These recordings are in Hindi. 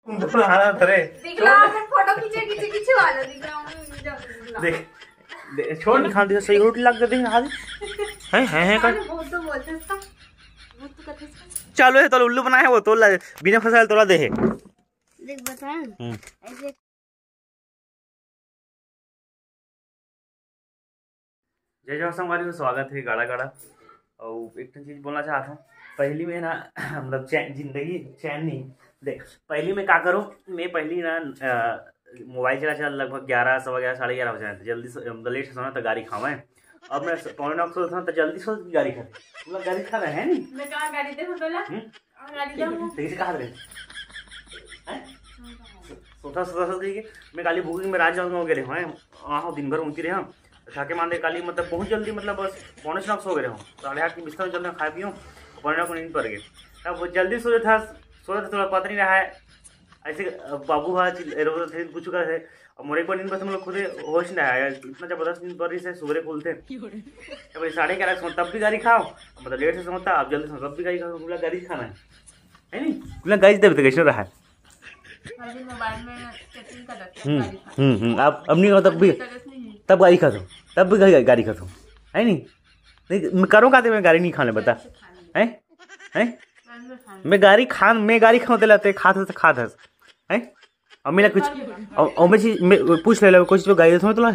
फोटो खींचे वाला देख छोड़ नहीं खाती सही रोटी लग जाती है कर चलो है तो उल्लू बनाए वो तोला बिना फसल तोला दे देख बता ऐसे जय जवाहर वाली को स्वागत है गाड़ा गाड़ा। और एक चीज बोलना चाहता हूँ, पहली में ना मतलब जिंदगी चैन नहीं देख। पहली में क्या करूँ, मैं पहली ना मोबाइल चला लगभग 11 सवा 11 साढ़े 11 हो जाए, जल्दी से लेट से सोना तो गाड़ी खावा है। अब मैं 9:15 सोता तो जल्दी सो गाड़ी खाते मतलब गाड़ी खा रहे हैं नहीं मैं कहाँ गाड़ी दे कहा सोता मैं गाली भूखी में राज हो गए हैं वहाँ दिन भर उनकी रहे ठाके मानते काली मतलब बहुत जल्दी मतलब बस 9:15 सो गए हूँ, 8:30 के बिस्तर में जल्दी खा पी हूँ 9:15 को नींद पड़ गई। अब जल्दी सोए था थोड़ा पता नहीं रहा है ऐसे बाबू कुछ का है और मोरे को नींद बस हम लोग खुद होश नहीं आया, इतना जबरदस्त नींद पड़ रही है सुबह खुलते तब 11:30 सो तब भी गाड़ी खाओ मतलब लेट से सोता अब जल्दी सो तब भी गाड़ी खाओ गाड़ी खाना है नहीं गाड़ी देते कैसे रहा है अब नहीं तब गाड़ी खाता हूँ तब भी गाड़ी खाता हूँ है नहीं मैं करूँ खाते मैं गाड़ी नहीं खाने बता है मैं गाड़ी खाऊँ लाते खाते है और मेरा कुछ और मैं चीज मैं पूछ ले कुछ तो गाड़ी देता हूँ तुला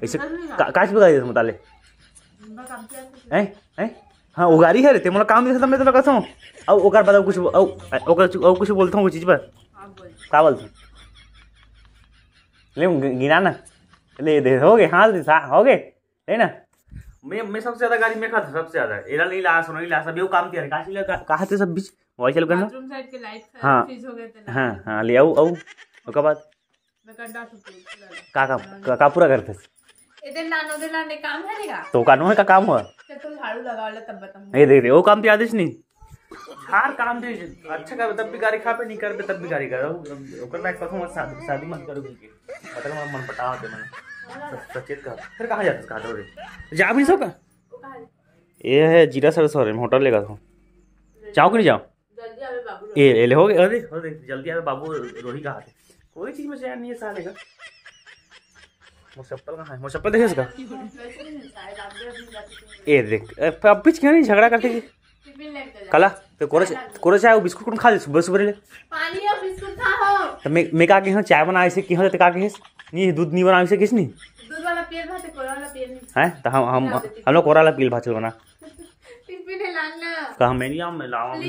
ऐसे काच पे गाड़ी देता हूँ ताले हैं हाँ वो गाड़ी है रे मतलब काम दिखा मैं तो कहता हूँ और ओकर बाद कुछ और कुछ बोलता हूँ वो चीज पर क्या बोलता हूँ ले गिना ना ले दे हो गए हाँ हो गए है ना मैं सबसे ज्यादा गाड़ी में खाता सबसे ज्यादा एरा नहीं ला सुनो नहीं ला सब ये काम किया काशी ले कहा थे सब बीच मोबाइल चल करना बाथरूम साइड के लाइट फ्यूज हो गए थे हां ले आओ ओके बाद का पूरा करते इधर नानो दे लाने काम है नीगा तो कानो है का काम हुआ तो झाड़ू लगा वाला तब बता नहीं दे वो काम याद नहीं हर काम दे अच्छा कर तब भी गाड़ी खा पे नहीं कर पे तब भी गाड़ी कर ओकर बैठ कसम शादी मत करो मतलब मन पटाओ दे मैंने सचेत का फिर कहाँ जाते कहा दो जा भी सो का ये है जीरा सर सॉरी होटल लेगा तो जाओ कि नहीं जाओ ये ले हो गए अरे जल्दी आवे बाबू रोही कहा थे कोई चीज में चैन नहीं है साले का मुसप्पल कहाँ है मुसप्पल देखे इसका ये देख अब बीच क्यों नहीं झगड़ा करते कला तो कोरे चाय वो बिस्कुट खा ले सुबह सुबह ले पानी और बिस्कुट खाओ तो मैं का के चाय बना ऐसे की होते का के नहीं दूध नहीं बना ऐसे किस नहीं दूध वाला पील भात कोरा वाला पील नहीं हैं तो हम लोग कोरा वाला पील भात बना टिफिन लाना कहां मैं नहीं आऊं मैं लाऊं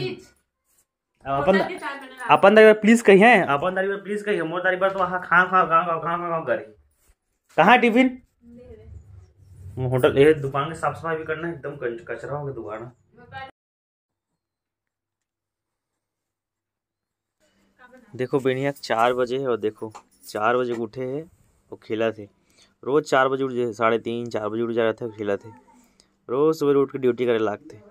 अपन दारी प्लीज कही है अपन दारी प्लीज कही मोर दारी पर तो वहां खा करे कहां टिफिन होटल ये दुकान की साफ सफाई भी करना है एकदम कचरा हो गया दुकान। देखो बेनिया 4 बजे है और देखो 4 बजे उठे हैं और खेला थे रोज 4 बजे उठ जाए 3:30 4 बजे उठ जा रहे थे खेला थे रोज सुबह उठ के ड्यूटी करे लागते।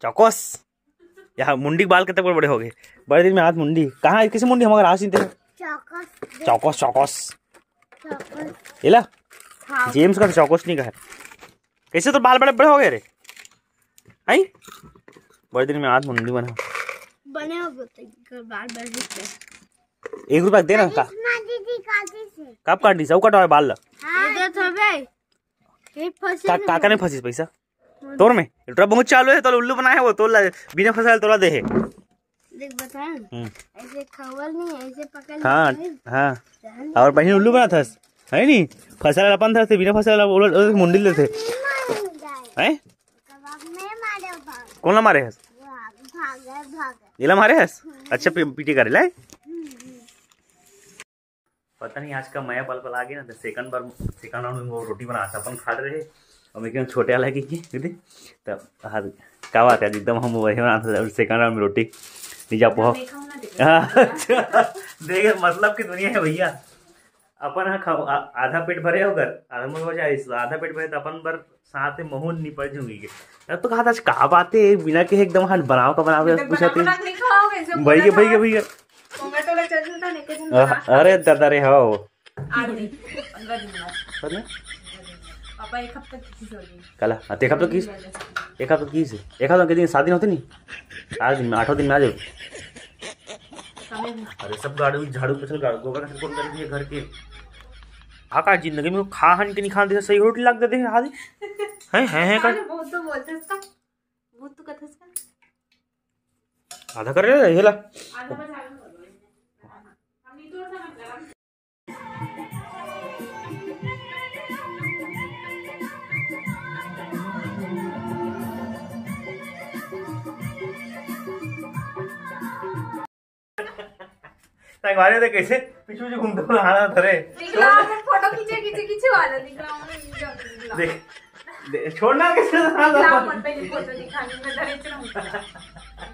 चौकस यहाँ मुंडी बाल कितने बड़े हो गए बड़े दिन में हाथ मुंडी कहाँ किसी मुंडी हमारे हाथ नहीं थे चौकस येला जेम्स का चौकस नहीं कहा कैसे तो बाल बड़े बड़े हो गए रे आई बड़े दिन में हाथ मुंडी बने हो बाल बड़े 1 रुपया देना कब काट दी सब कटवा बाल काका ने फंसी पैसा तोर में बहुत चालू है तो उल्लू बनाए वो तोला बिना फसल तोला दे है देख बता ऐसे खवल नहीं ऐसे पकड़ हाँ और बहन उल्लू बना था है नहीं फसल अपन था बिना फसल मुंडी लेते हैं कौन ला मारे हस मारे हस अच्छा पीटी करे लाए पता नहीं आज का मया पल आ गया ना तो सेकंड राउंड में वो रोटी बना था अपन खा रहे और मैं छोटे वाला की तब हाँ क्या बात है एकदम हम वही बनाते सेकंड राउंड में रोटी निजा पोहा देख मतलब की दुनिया है भैया अपन आधा पेट भरे होकर आधा पेट भरे तो अपन बर साथ में महू निपट जूंगी तो कहा था कहा बात है बिना के एकदम हाथ बनाओ का बनाओ पूछा भैया अरे दादा रे हो पापा एक हफ्ता किसी हो गई कल एक हफ्ता किस एक हफ्ता किस एक हफ्ता के दिन 7 दिन होते नहीं 8 दिन में 8 दिन में आ जाओ। अरे सब गाड़ी झाड़ू पोछल गोबर का कौन कर दिए घर के आका जिंदगी में खा हन के नहीं खा दे सही रोटी लग देते हैं आदि हैं कर बहुत तो बोलते इसका बहुत तो कथा इसका आधा कर रहे हेला आधा बजा हम नहीं तो ना गरम मारे तो कैसे पीछे पीछे घूमते हुए हाथ धरे फोटो खींचे वाला दिखला देख छोड़ना कैसे फोटो दिखाने में डरे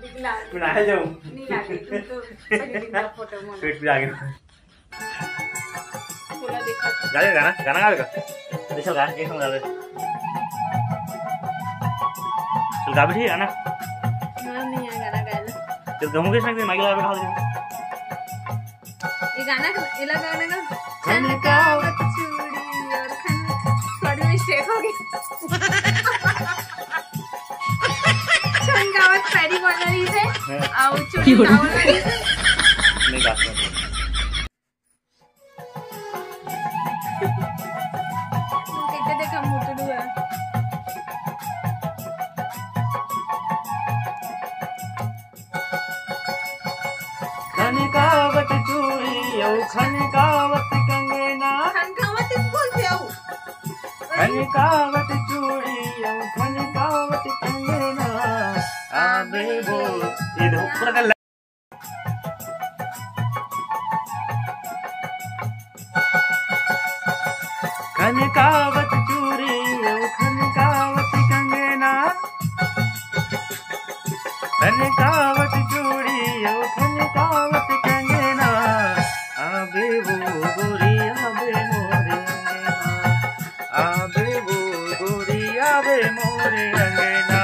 दिखला मैं आ जाऊं नहीं लागे तो सही दिखला फोटो में पेट पे आ गया थोड़ा देखा गाना गाएगा चल गा एक हम गा दे चल गा भी गाना नहीं है गाना गाना चल गमू के संग माइक लगा के खा दे ये गाना गाना का खनकावत चूड़ी और थोड़ी मिस्टेक हो गई खनकावत पैरी बोल रही थे और चूड़ी बोल रही थे नहीं गा सकता कैसे देखा मोटू हुआ खनकावत चूड़ी ओ खनकावत कंगना खनकावत बोलते हो खनकावत चूड़ी ओ खनकावत कंगना आबे वो ये देखो पूरा कर खनकावत चूड़ी ओ खनकावत कंगना खनकावत चूड़ी ओ खनकावत कंगना आबे वो गोरी आबे मोरे अंगना आबे वो गोरी आबे मोरे अंगना।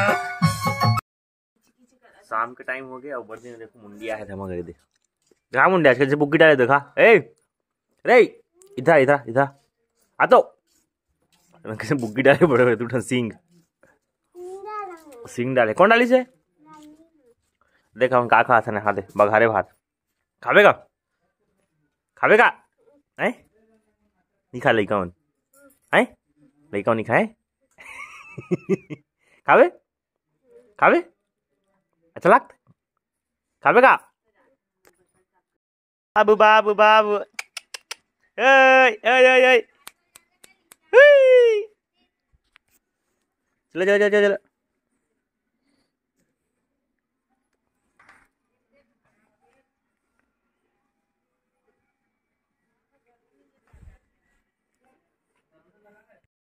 शाम के टाइम हो गया ऊपर दिन देखो मुंडिया है धमा कर दे देखा मुंडिया कैसे बुग्गी डाले देखा ए रे इधर इधर इधर आ तो कैसे बुग्गी डाले बड़े बड़े तू सिंग डाले कौन डाली से देखा हम का खा था ना खा दे बघारे भात खावेगा खावेगा हैं नहीं खा लइका कौन हैं लइका नहीं खाए खावे खावे अच्छा लगता खावेगा बाबू बाबू बाबू चलो चलो चलो चलो